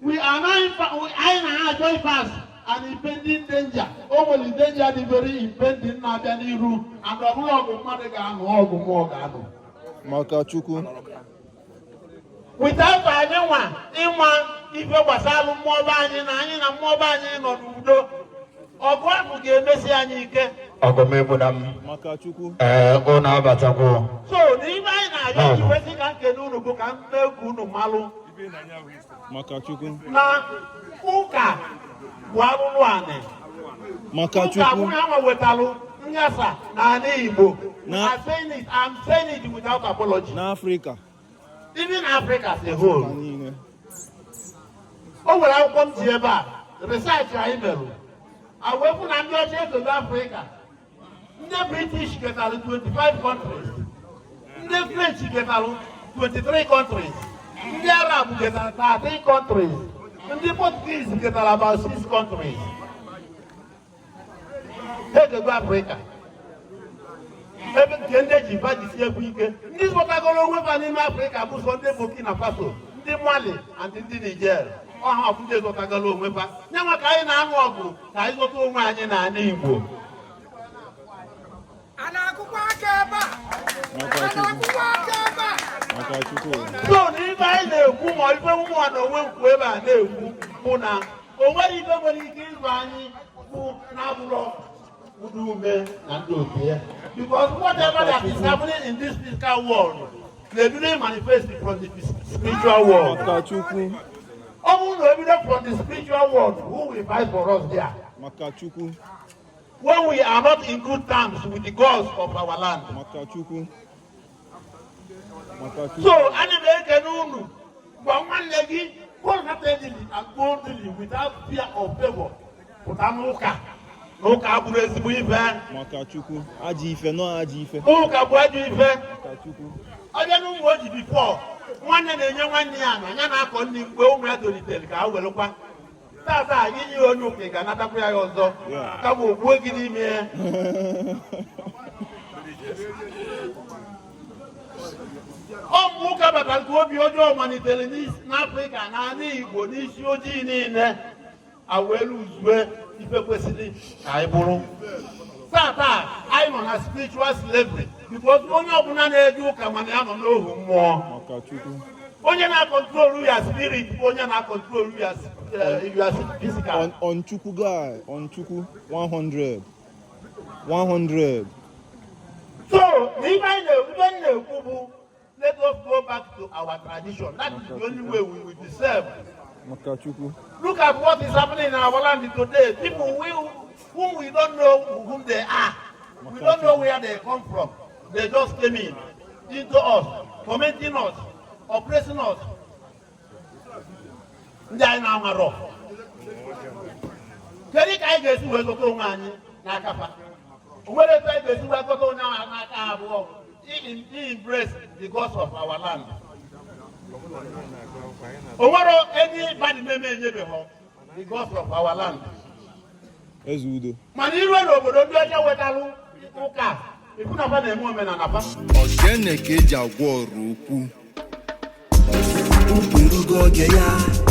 We are now join fast an impending danger. Only danger is very impending now than you and the blog of Madagascar or Makachuku. Without anyone, if you was all more banging and more banging on Udo, or God will give Messianic. Makachuku. Ona Batako. So, the Ivana, you waiting and can do book and no Kuno Malu. Makachuku. Na Uka, Waruane. Makachuku. Wetalu, Nyasa, Nanibo. I'm saying it without apology. Na Africa. Even Africa as a whole. Oh, well, I'll come to you back. Research I email. I went from America to Africa. The British get out 25 countries. The French get out 23 countries. The Arab get out 13 countries. And the Portuguese get out about 6 countries. Take to Africa. Even Kennedy by this year weekend. This what I go over in Africa, who's on the Burkina Faso, the Mali, and the Niger. Oh, how could they go to go over? Now, I can't walk. I go to my name. So, if I know who I don't want to work with, I know who now. Or what if nobody gives money who now Udume Umuoji. Because whatever that is happening in this physical world, they really manifest from the spiritual world. Almost evident from the spiritual world, who will fight for us there? Makachuku. When we are not in good terms with the gods of our land. Makachuku. So, anyway, Kenunu, but one lady, go not and go without fear or favor. Putamuka. No cabres with Makachuku. Ajife, no Ajife. Oh, Kabuajife. I don't know what you before. One and a young one, and I'm going to go to the tell. Well, Tata, you know, another prayer also. Come on, working in here. Oh, Muka, but I'll go beyond your money telling this Africa, and I need what is your genie in there. I will lose where if a president I borrow. Tata, I'm on a spiritual slavery because only of Nana you come and I don't know who more. Only not control your spirit, only not control your physical. On Chuku guy, on Chuku 100. 100. So, if I know, we don't know, let us go back to our tradition. That is the only way we will be served. Look at what is happening in our land today. People whom we don't know whom they are. We don't know where they come from. They just came into us, tormenting us, oppressing us. They are now rough. Can you guys do a little money? Nakapa. Whether they do a little now, he embrace the gods of our land. Overall, anybody may be the gods of our land. Ezudo. Maniru no bodo bi aja wetalu uka. Ifu na fa na emu ome na nafa. Ogene keja gwo roku. Uperugo oge ya.